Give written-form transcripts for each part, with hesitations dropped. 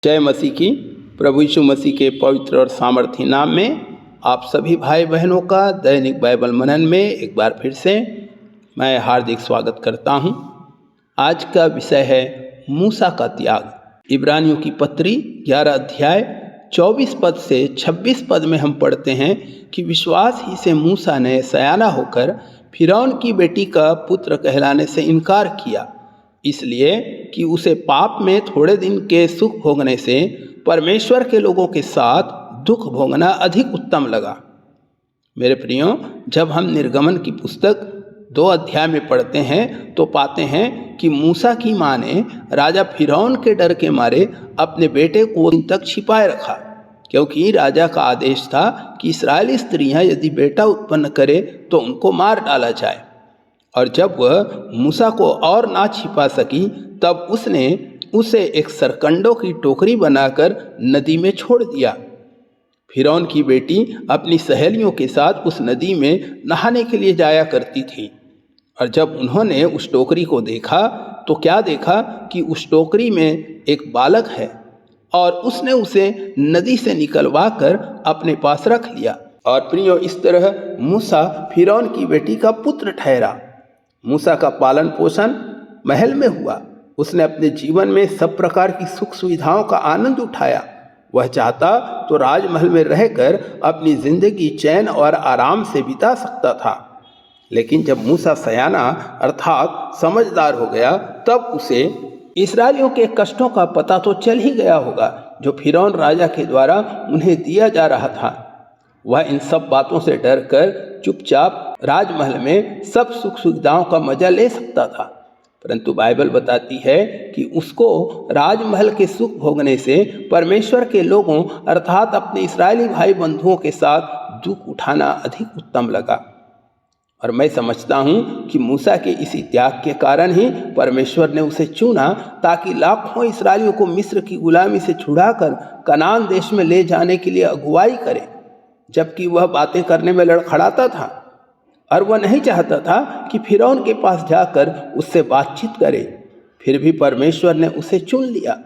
जय मसीह की। प्रभु यीशु मसीह के पवित्र और सामर्थी नाम में आप सभी भाई बहनों का दैनिक बाइबल मनन में एक बार फिर से मैं हार्दिक स्वागत करता हूं। आज का विषय है मूसा का त्याग। इब्रानियों की पत्री 11 अध्याय 24 पद से 26 पद में हम पढ़ते हैं कि विश्वास ही से मूसा ने सयाना होकर फिरौन की बेटी का पुत्र कहलाने से इनकार किया, इसलिए कि उसे पाप में थोड़े दिन के सुख भोगने से परमेश्वर के लोगों के साथ दुख भोगना अधिक उत्तम लगा। मेरे प्रियो, जब हम निर्गमन की पुस्तक 2 अध्याय में पढ़ते हैं तो पाते हैं कि मूसा की माँ ने राजा फिरौन के डर के मारे अपने बेटे को दिन तक छिपाए रखा, क्योंकि राजा का आदेश था कि इस्राएली स्त्रियां यदि बेटा उत्पन्न करे तो उनको मार डाला जाए। और जब वह मूसा को और ना छिपा सकी तब उसने उसे एक सरकंडों की टोकरी बनाकर नदी में छोड़ दिया। फिरौन की बेटी अपनी सहेलियों के साथ उस नदी में नहाने के लिए जाया करती थी, और जब उन्होंने उस टोकरी को देखा तो क्या देखा कि उस टोकरी में एक बालक है, और उसने उसे नदी से निकलवा कर अपने पास रख लिया। और प्रियो, इस तरह मूसा फिरौन की बेटी का पुत्र ठहरा। मूसा का पालन पोषण महल में हुआ। उसने अपने जीवन में सब प्रकार की सुख सुविधाओं का आनंद उठाया। वह चाहता तो राजमहल में रहकर अपनी जिंदगी चैन और आराम से बिता सकता था, लेकिन जब मूसा सयाना अर्थात समझदार हो गया तब उसे इस्राएलियों के कष्टों का पता तो चल ही गया होगा जो फिरौन राजा के द्वारा उन्हें दिया जा रहा था। वह इन सब बातों से डरकर चुपचाप राजमहल में सब सुख सुविधाओं का मजा ले सकता था, परंतु बाइबल बताती है कि उसको राजमहल के सुख भोगने से परमेश्वर के लोगों अर्थात अपने इस्राएली भाई बंधुओं के साथ दुख उठाना अधिक उत्तम लगा। और मैं समझता हूँ कि मूसा के इसी त्याग के कारण ही परमेश्वर ने उसे चुना, ताकि लाखों इस्राएलियों को मिस्र की गुलामी से छुड़ाकर कनान देश में ले जाने के लिए अगुवाई करे, जबकि वह बातें करने में लड़खड़ाता था और वह नहीं चाहता था कि फिरौन के पास जाकर उससे बातचीत करे। फिर भी परमेश्वर ने उसे चुन लिया।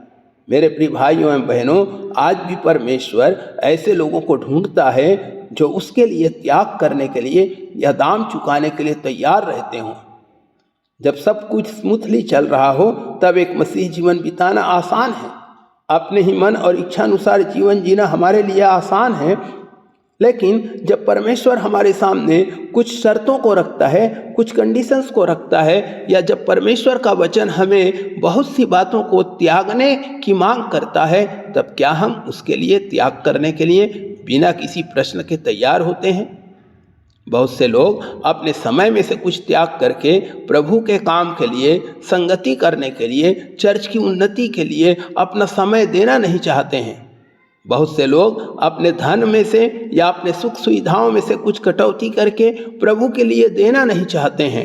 मेरे प्रिय भाइयों एवं बहनों, आज भी परमेश्वर ऐसे लोगों को ढूंढता है जो उसके लिए त्याग करने के लिए या दाम चुकाने के लिए तैयार रहते हों। जब सब कुछ स्मूथली चल रहा हो तब एक मसीह जीवन बिताना आसान है। अपने ही मन और इच्छा अनुसार जीवन जीना हमारे लिए आसान है, लेकिन जब परमेश्वर हमारे सामने कुछ शर्तों को रखता है, कुछ कंडीशंस को रखता है, या जब परमेश्वर का वचन हमें बहुत सी बातों को त्यागने की मांग करता है, तब क्या हम उसके लिए त्याग करने के लिए बिना किसी प्रश्न के तैयार होते हैं? बहुत से लोग अपने समय में से कुछ त्याग करके प्रभु के काम के लिए, संगति करने के लिए, चर्च की उन्नति के लिए अपना समय देना नहीं चाहते हैं। बहुत से लोग अपने धन में से या अपने सुख सुविधाओं में से कुछ कटौती करके प्रभु के लिए देना नहीं चाहते हैं।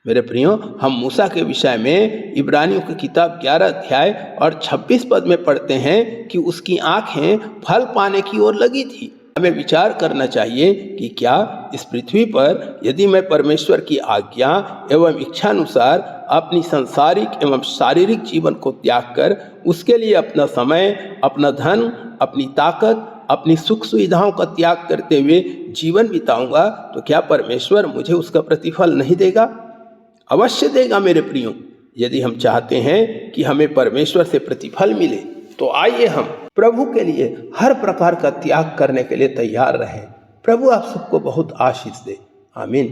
मेरे प्रियो, हम मूसा के विषय में इब्रानियों की किताब 11 अध्याय और 26 पद में पढ़ते हैं कि उसकी आंखें फल पाने की ओर लगी थी। हमें विचार करना चाहिए कि क्या इस पृथ्वी पर यदि मैं परमेश्वर की आज्ञा एवं इच्छानुसार अपनी सांसारिक एवं शारीरिक जीवन को त्याग कर उसके लिए अपना समय, अपना धन, अपनी ताकत, अपनी सुख सुविधाओं का त्याग करते हुए जीवन बिताऊंगा, तो क्या परमेश्वर मुझे उसका प्रतिफल नहीं देगा? अवश्य देगा मेरे प्रियो। यदि हम चाहते हैं कि हमें परमेश्वर से प्रतिफल मिले तो आइए हम प्रभु के लिए हर प्रकार का त्याग करने के लिए तैयार रहें। प्रभु आप सबको बहुत आशीष दे। आमीन।